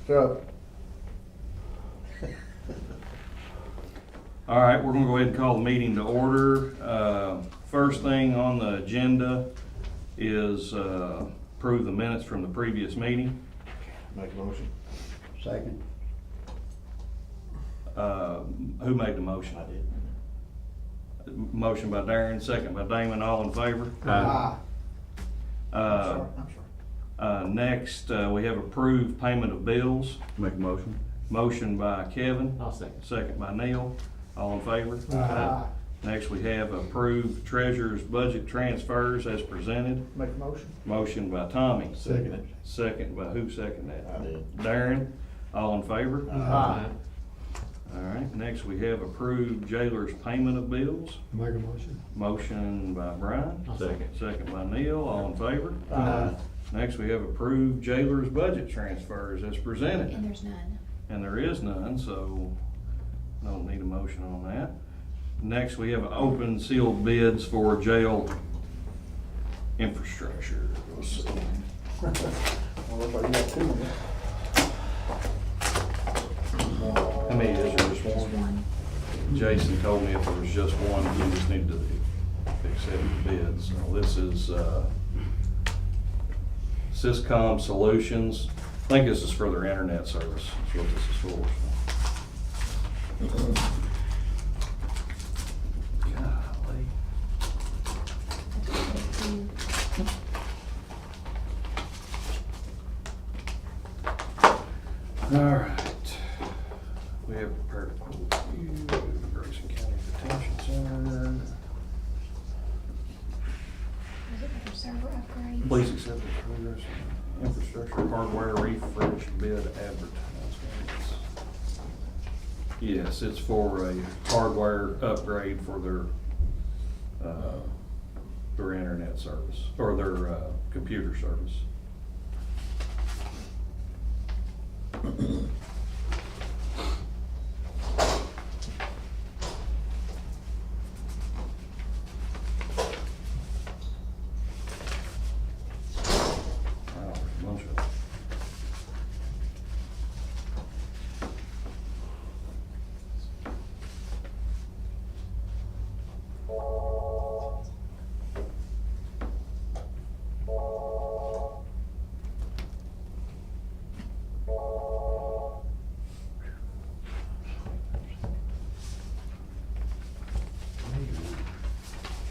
Shut up. All right, we're gonna go ahead and call the meeting to order. First thing on the agenda is approve the minutes from the previous meeting. Make a motion. Second. Who made the motion? I did. Motion by Darren, second by Damon, all in favor? I'm sorry. Next, we have approved payment of bills. Make a motion. Motion by Kevin, I'll second. second by Neil, all in favor? Aye. Next, we have approved treasurer's budget transfers as presented. Make a motion. Motion by Tommy. Second. Second by, who seconded that? I did. Darren, all in favor? Aye. All right, next we have approved jailer's payment of bills. Make a motion. Motion by Brian. I'll second. Second by Neil, all in favor? Aye. Next, we have approved jailer's budget transfers as presented. And there's none. And there is none, so don't need a motion on that. Next, we have open sealed bids for jail infrastructure. Let's see. Well, looks like you got two in there. How many is there, just Just one? one. Jason told me if there was just one, we just need to accept the bid. So this is Syscom Solutions. I think this is for their internet service. That's what this is for. Golly. All right. We have prepared a quote for you, Grayson County Detention Center. Was it for server upgrades? Please accept the progress infrastructure hardware refresh bid advertisements. Yes, it's for a hardware upgrade for their internet service, or their computer service. Wow, there's a bunch of them.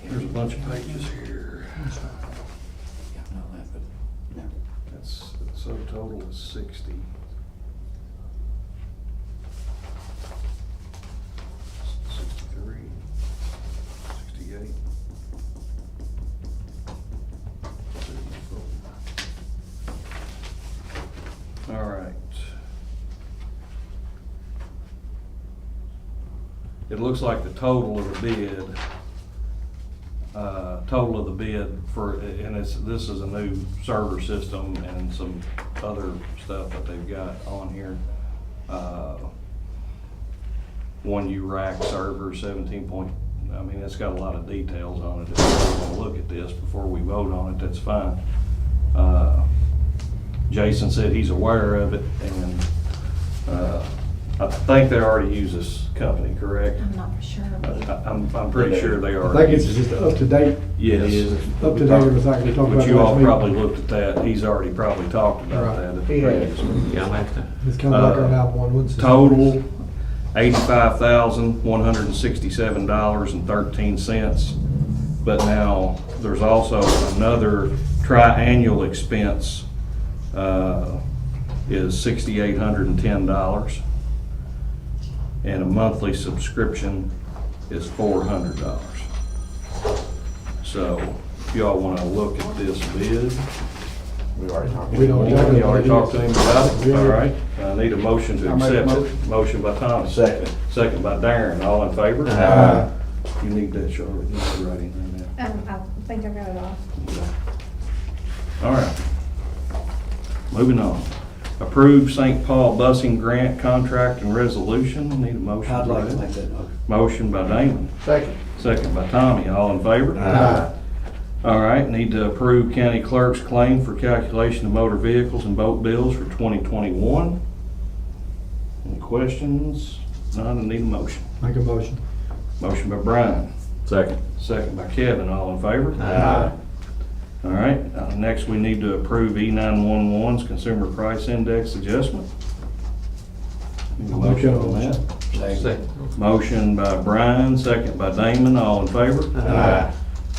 There's a bunch of pages here. That's, so total is 60. 63, 68. All right. It looks like the total of the bid, for, and this is a new server system and some other stuff that they've got on here. 1U rack server, 17 point, I mean, it's got a lot of details on it. If you want to look at this before we vote on it, that's fine. Jason said he's aware of it, and I think they already use this company, correct? I'm not for sure. I'm pretty sure they I are. think it's just up to date, Yes. up to date everything we talked about. But you all last meeting. probably looked at that. He's already probably talked about Right. that at the He has. previous meeting. Yeah, I'll have to. It's kind of like our 911 system. Total, $85,167.13. But now, there's also another triannual expense, is $6,810. And a monthly subscription is $400. So, if y'all wanna look at this bid. We already talked. We don't exactly You already talked to him about it? Yeah. All right. I need a motion to I make a accept it. Motion by Tommy. Second. Second by Darren. All in favor? Aye. You need that, Charlotte. You need to write in there. I think I got it all. All right. Moving on. Approved St. Paul busing grant contract and resolution. Need a motion I'd for like to that. make that motion. Motion by Damon. Second. Second by Tommy. All in favor? Aye. All right, need to approve county clerk's claim for calculation of motor vehicles and boat bills for 2021. questions? None, I need a motion. Make a motion. Motion by Brian, Second. second by Kevin, all in favor? Aye. All right, next we need to approve E911's consumer price index adjustment. Need a I'll make motion that on motion. that? Second. Motion by Brian, second by Damon, all in favor? Aye.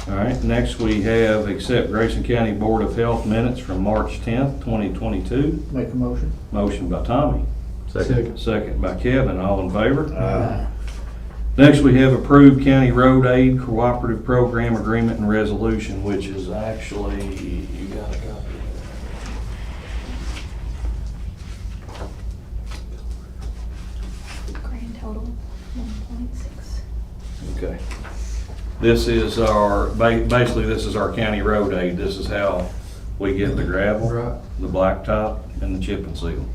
All right, next we have accept Grayson County Board of Health minutes from March 10th, 2022. Make a motion. Motion by Tommy, Second. second by Kevin, all in favor? Aye. Next, we have approved County Road Aid Cooperative Program Agreement and Resolution, which is actually, you got a copy Grand total, 1.6. of that. Okay. This is our, basically, this is our county road aid. This is how we get the gravel, Right. the blacktop, and the chip and seal.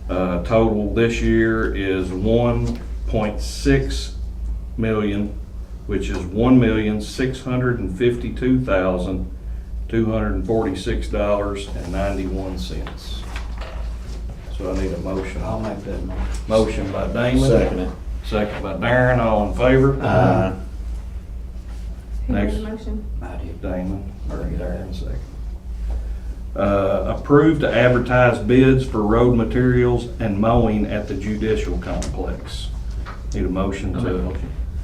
Total this year is 1.6 million, which is $1,652,246.91. So I need a motion. I'll make that motion. Motion by Damon. Second it. Second by Darren, all in favor? Aye. Who made Next. the motion? I did. Damon, or Darren, second. Approved to advertise bids for road materials and mowing at the judicial complex. Need a motion to,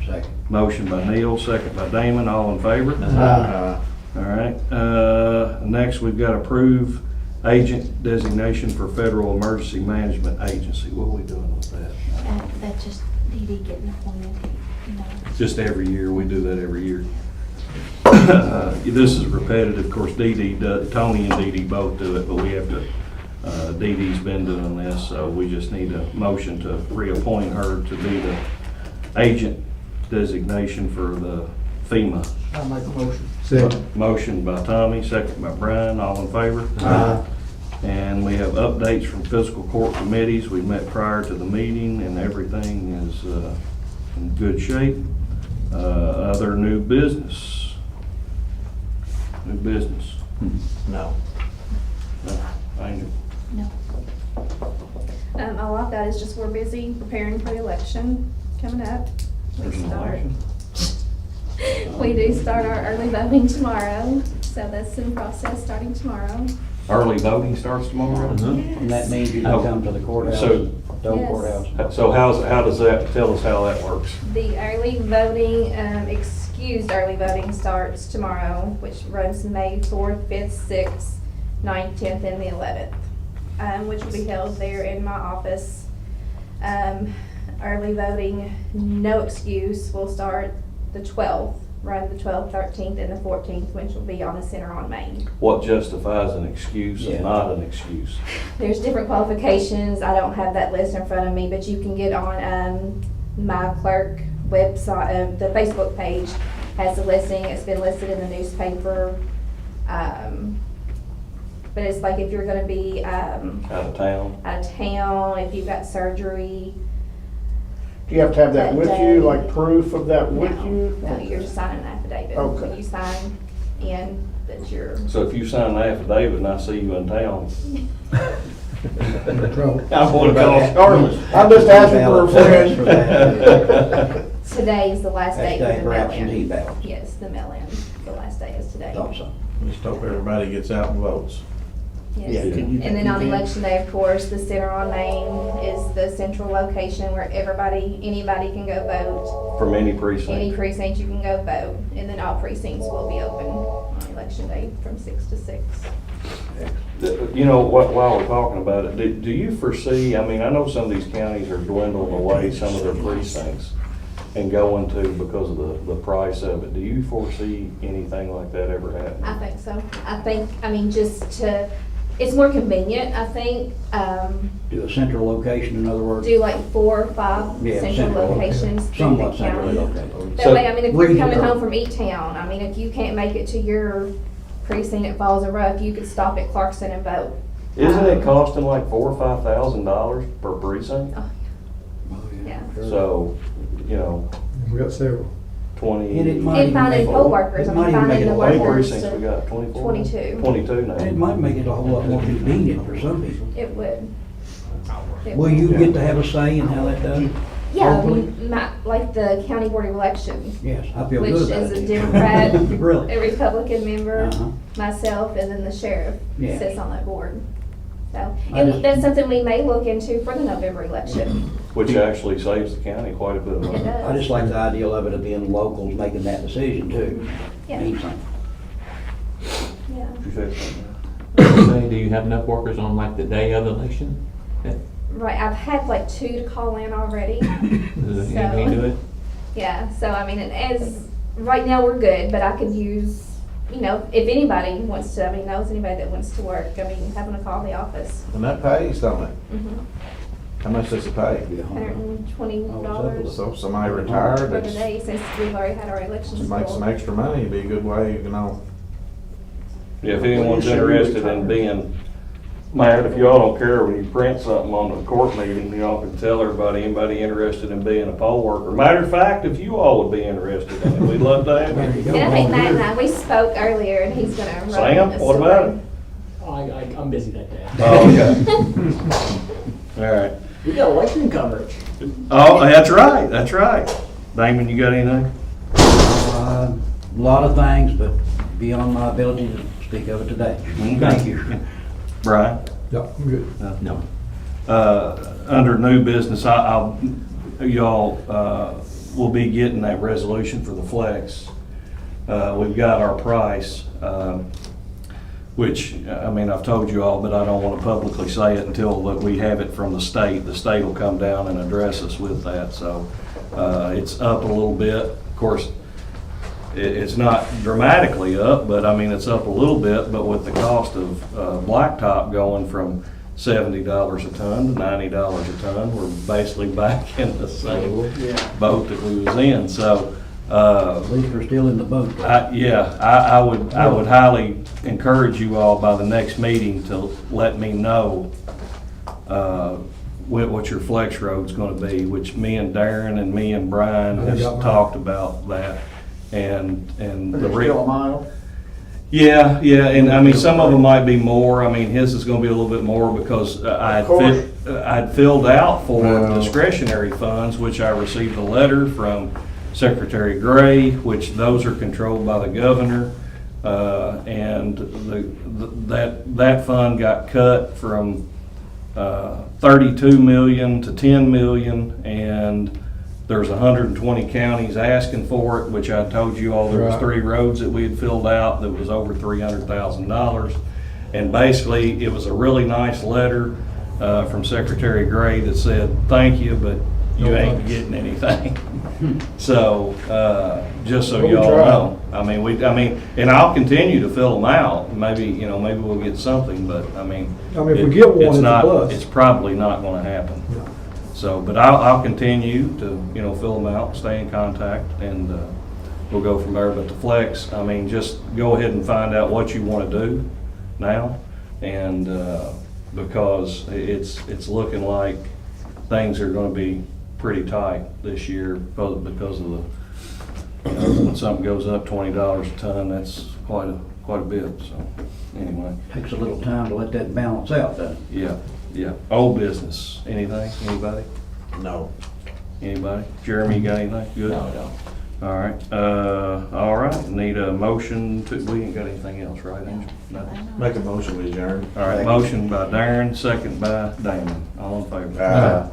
Second. motion by Neil, second by Damon, all in favor? Aye. All right, next we've got approve agent designation for Federal Emergency Management Agency. What are we doing with that? That's just Dee Dee getting appointed, you know. Just every year, we do that every year. This is repetitive, of course, Dee Dee, Tony and Dee Dee both do it, but we have to, Dee Dee's been doing this, so we just need a motion to reappoint her to be the agent designation for the FEMA. I'll make a motion. Second. Motion by Tommy, second by Brian, all in favor? Aye. And we have updates from fiscal court committees. We met prior to the meeting and everything is in good shape. Other new business? New business? No. Angel? No. All I've got is just we're busy preparing for the election coming up. There's an election? We do start our early voting tomorrow, so that's in process starting tomorrow. Early voting starts tomorrow? And that means you Oh. can come to the courthouse, So- the old Yes. courthouse. So how does that, tell us how that works? The early voting, excused early voting starts tomorrow, which runs May 4th, 5th, 6th, 9th, 10th, and the 11th, which will be held there in my office. Early voting, no excuse, will start the 12th, run the 12th, 13th, and the 14th, which will be on the center on Main. What justifies an excuse and Yeah. not an excuse? There's different qualifications. I don't have that list in front of me, but you can get on my clerk website. The Facebook page has the listing. It's been listed in the newspaper. But it's like if you're going to be Out of town? out of town, if you've got surgery. Do you have to have that That with day. you, like proof of that with No, you? no, you're just signing an affidavit. Okay. When you sign in that you're. So if you sign an affidavit and I see you in town, In trouble. I want to call Scarlett. I'm just asking for a Ballot for friend. that. Today is the last That's day day of the for absentee mail-in. ballots. Yes, the mail-in. The last day is today. Thought so. Just hope everybody gets out and votes. Yes. Yeah, can you- And then on you can- election day, of course, the center on Main is the central location where anybody can go vote. From any Any precinct? precinct you can go vote, and then all precincts will be open on election day from 6 to 6. You know, while we're talking about it, do you foresee, I mean, I know some of these counties are dwindling away, some of their precincts, and going to because of the price of it. Do you foresee anything like that ever happening? I think so. It's more convenient, I think, Do a central location, in other words. do like 4 or 5 Yeah, central central locations through Somewhat the centrally county. located. That way, I mean, if you're coming Regional. home from E-Town, I mean, if you can't make it to your precinct at Falls of Rough, you could stop at Clarkson and vote. Isn't it costing like $4,000 or $5,000 per precinct? Oh, Oh, Yeah. sure. So, you know, We got several. 20. And it might And even finding make- poll workers, I it mean, might even make finding it the a How lot many more- workers. precincts we got? 24? 22. 22 now. It might make it a whole lot more convenient for some people. It would. Will you get to have a say in how that does? Yeah, hopefully? like the county board of elections, Yes, I feel which good about is it. a Democrat, Really? a Republican member, Uh-huh. myself, and then the sheriff Yeah. sits on that board. So, I and just- that's something we may look into for the November election. Which actually saves the county quite a bit of It money. does. I just like the idea of it of being locals making that decision too. Yeah. Means something. Yeah. You said something? Say, do you have enough workers on like the day of the election? Right, I've had like 2 to call in already. Does So- anybody do it? Yeah, so I mean, right now we're good, but I could use, if anybody wants to, knows anybody that wants to work, having to call the office. And that pays, don't it? Mhm. How much does it pay? Be a home run. $120 So if somebody retired, for the that's, day, since we've already had our elections. to make some full. extra money, it'd be a good way, Yeah, if anyone's interested in being, Matt, if y'all don't care, when you print something on the court meeting, y'all can tell everybody, anybody interested in being a poll worker. Matter of fact, if you all would be interested in it, we'd love to have There you. you go. And I think Matt and I, we spoke earlier, and he's gonna run Sam, a what about story. it? I'm busy that day. Oh, okay. All right. We got election coverage. Oh, that's right, that's right. Damon, you got anything? A lot of things, but beyond my ability to speak of it today. Thank you. Brian? Yeah, I'm good. No. Under new business, y'all will be getting that resolution for the flex. We've got our price, which, I've told you all, but I don't want to publicly say it until that we have it from the state. The state will come down and address us with that, so it's up a little bit. Of course, it's not dramatically up, but it's up a little bit, but with the cost of blacktop going from $70 a ton to $90 a ton, we're basically back in the same boat that we was in, so. At least we're still in the boat. I would highly encourage you all by the next meeting to let me know what your flex road's gonna be, which me and Darren and me and Brian has talked about that. And Is it still a mile? yeah, and some of them might be more. His is gonna be a little bit more because I'd filled out for Well. discretionary funds, which I received a letter from Secretary Gray, which those are controlled by the governor. And that fund got cut from 32 million to 10 million, and there's 120 counties asking for it, which I told you all there was Right. 3 roads that we had filled out that was over $300,000. And basically, it was a really nice letter from Secretary Gray that said, thank you, but you No ain't thanks. getting anything. So, just so Well, we y'all tried. know, and I'll continue to fill them out. Maybe we'll get something, but if we get one, it's a not, plus. it's probably not gonna happen. No. So, but I'll continue to, fill them out, stay in contact, and, we'll go from there. But the flex, just go ahead and find out what you wanna do now. And, because it's looking like things are gonna be pretty tight this year because of the, when something goes up $20 a ton, that's quite a bit, so, anyway. Takes a little time to let that balance out, doesn't it? Yeah. Old business, anything, anybody? No. Anybody? Jeremy, you got anything? Good? No. All right, need a motion to, we ain't got anything else, right, Angel? Nothing? Make a motion, we adjourn. All right, motion by Darren, second by Damon, all in favor? Aye.